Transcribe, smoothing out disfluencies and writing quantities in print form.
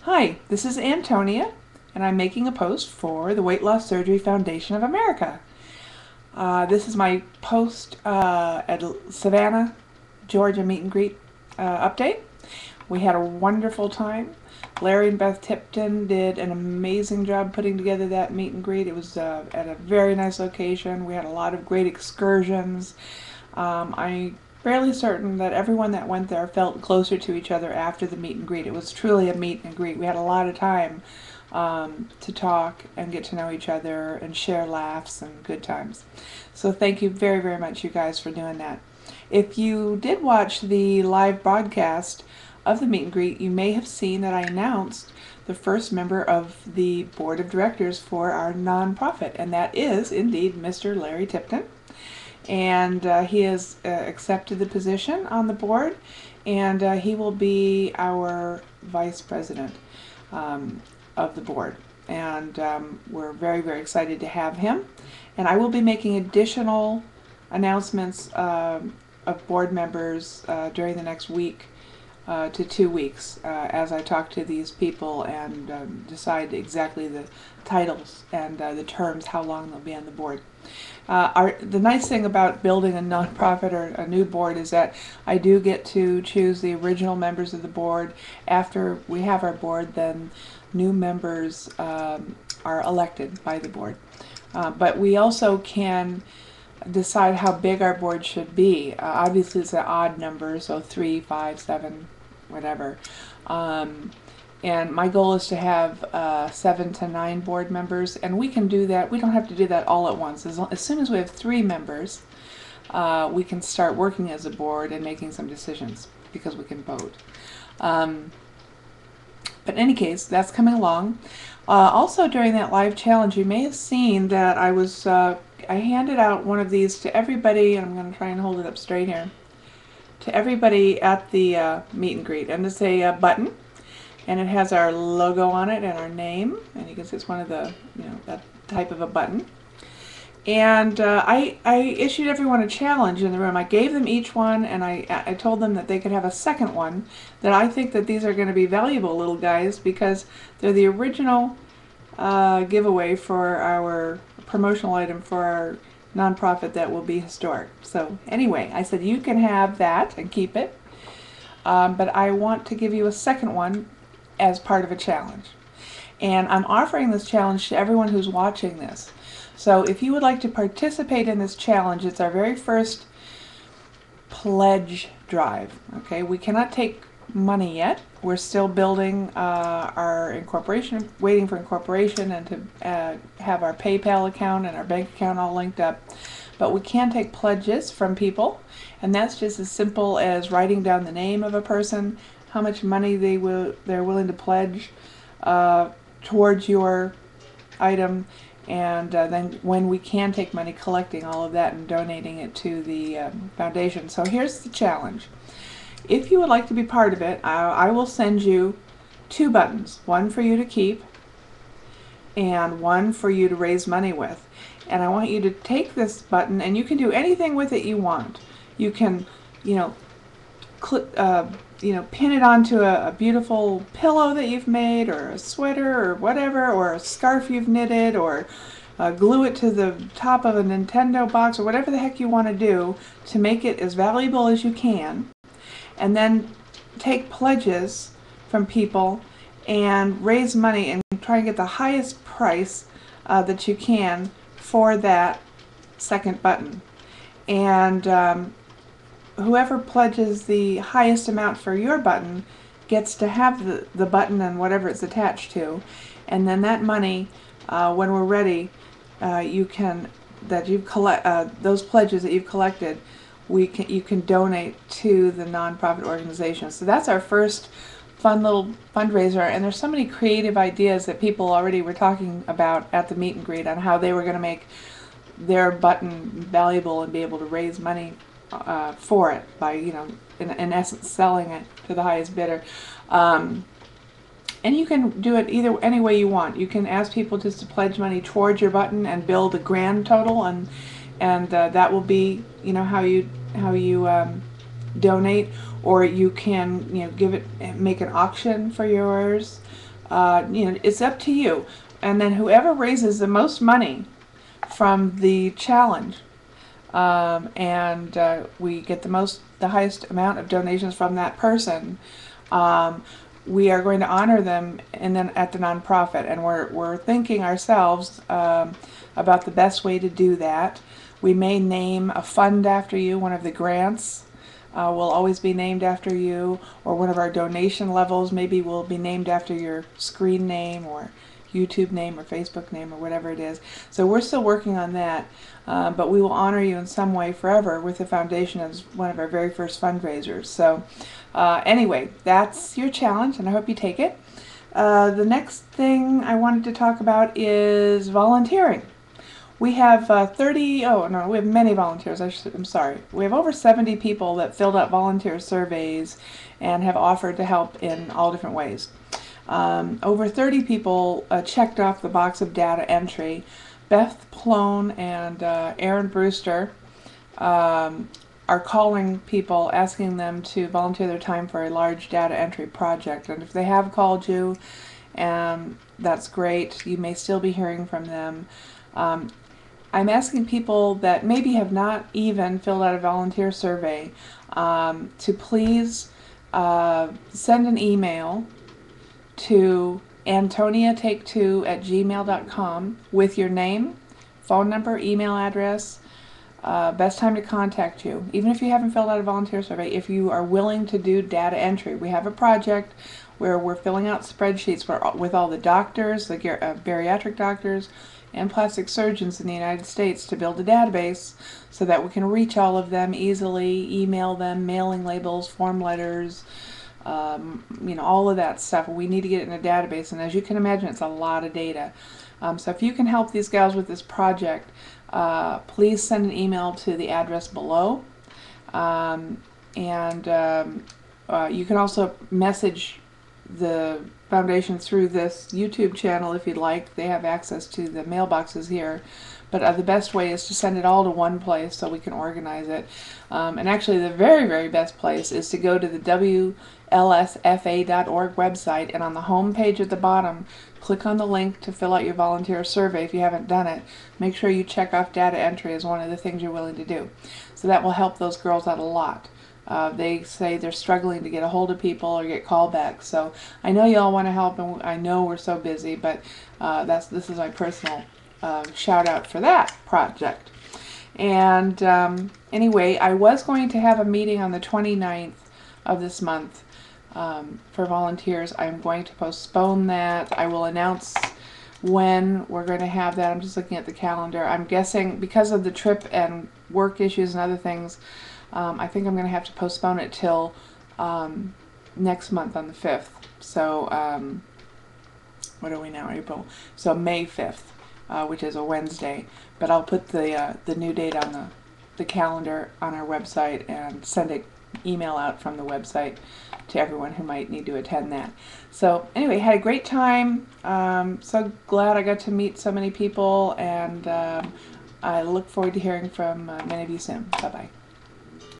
Hi, this is Antonia, and I'm making a post for the Weight Loss Surgery Foundation of America. This is my post at Savannah, Georgia meet and greet update. We had a wonderful time. Larry and Beth Tipton did an amazing job putting together that meet and greet. It was at a very nice location. We had a lot of great excursions. I'm fairly certain that everyone that went there felt closer to each other after the meet and greet. It was truly a meet and greet. We had a lot of time to talk and get to know each other and share laughs and good times. So thank you very, very much, you guys, for doing that. If you did watch the live broadcast of the meet and greet, you may have seen that I announced the first member of the board of directors for our nonprofit, and that is indeed Mr. Larry Tipton. And he has accepted the position on the board, and he will be our vice president of the board. And we're very, very excited to have him. And I will be making additional announcements of board members during the next week to 2 weeks as I talk to these people and decide exactly the titles and the terms, how long they'll be on the board. The nice thing about building a nonprofit or a new board is that I do get to choose the original members of the board. After we have our board, then new members are elected by the board. But we also can decide how big our board should be. Obviously it's an odd number, so 3, 5, 7, whatever. And my goal is to have 7 to 9 board members, and we can do that. We don't have to do that all at once. As soon as we have 3 members, we can start working as a board and making some decisions because we can vote. But in any case, that's coming along. Also during that live challenge, you may have seen that I handed out one of these to everybody, and I'm going to try and hold it up straight here, to everybody at the meet and greet. And it's a button, and it has our logo on it and our name, and you can see it's one of the, that type of a button. And I issued everyone a challenge in the room. I gave them each one, and I told them that they could have a second one, that I think that these are going to be valuable little guys because they're the original giveaway for our promotional item for our nonprofit that will be historic. So anyway, I said you can have that and keep it, but I want to give you a second one as part of a challenge. And I'm offering this challenge to everyone who's watching this. So if you would like to participate in this challenge, it's our very first pledge drive. Okay, we cannot take money yet. We're still building our incorporation, waiting for incorporation and to have our PayPal account and our bank account all linked up. But we can take pledges from people, and that's just as simple as writing down the name of a person, how much money they're willing to pledge towards your item, and then when we can take money, collecting all of that and donating it to the foundation. So here's the challenge. If you would like to be part of it, I will send you 2 buttons, one for you to keep and one for you to raise money with. And I want you to take this button, and you can do anything with it you want. You can, pin it onto a beautiful pillow that you've made, or a sweater, or whatever, or a scarf you've knitted, or glue it to the top of a Nintendo box, or whatever the heck you want to do to make it as valuable as you can. And then take pledges from people and raise money and try and get the highest price that you can for that second button. And whoever pledges the highest amount for your button gets to have the button and whatever it's attached to. And then that money, when we're ready, those pledges that you've collected, you can donate to the nonprofit organization. So that's our first fun little fundraiser, and there's so many creative ideas that people already were talking about at the meet and greet on how they were going to make their button valuable and be able to raise money for it by, in essence, selling it to the highest bidder. And you can do it any way you want. You can ask people just to pledge money towards your button and build a grand total, and that will be how you donate. Or you can make an auction for yours, it's up to you. And then whoever raises the most money from the challenge, and we get the highest amount of donations from that person, we are going to honor them and then at the nonprofit, and we're thinking ourselves about the best way to do that. We may name a fund after you. One of the grants will always be named after you, or one of our donation levels maybe will be named after your screen name or YouTube name or Facebook name or whatever it is. So we're still working on that, but we will honor you in some way forever with the foundation as one of our very first fundraisers. So anyway, that's your challenge, and I hope you take it. The next thing I wanted to talk about is volunteering. We have we have many volunteers. I'm sorry. We have over 70 people that filled out volunteer surveys and have offered to help in all different ways. Over 30 people checked off the box of data entry. Beth Plone and Aaron Brewster are calling people, asking them to volunteer their time for a large data entry project. And if they have called you, that's great. You may still be hearing from them. I'm asking people that maybe have not even filled out a volunteer survey to please send an email to antoniatake2@gmail.com with your name, phone number, email address, best time to contact you. Even if you haven't filled out a volunteer survey, if you are willing to do data entry. We have a project where we're filling out spreadsheets with all the doctors, the bariatric doctors, and plastic surgeons in the United States to build a database so that we can reach all of them easily, email them, mailing labels, form letters, all of that stuff. We need to get it in a database, and as you can imagine, it's a lot of data. So if you can help these gals with this project, please send an email to the address below. You can also message the foundation through this YouTube channel if you'd like. They have access to the mailboxes here, but the best way is to send it all to one place so we can organize it. And actually the very, very best place is to go to the WLSFA.org website, and on the home page at the bottom, click on the link to fill out your volunteer survey if you haven't done it. Make sure you check off data entry as one of the things you're willing to do. So that will help those girls out a lot. They say they're struggling to get a hold of people or get callbacks. So I know you all want to help, and I know we're so busy, but this is my personal shout out for that project. And anyway, I was going to have a meeting on the 29th of this month for volunteers. I'm going to postpone that. I will announce when we're going to have that. I'm just looking at the calendar. I'm guessing because of the trip and work issues and other things, I think I'm going to have to postpone it till next month on the 5th. So, what are we now, April? So May 5th, which is a Wednesday. But I'll put the new date on the calendar on our website and send an email out from the website to everyone who might need to attend that. So anyway, had a great time. So glad I got to meet so many people, and I look forward to hearing from many of you soon. Bye-bye.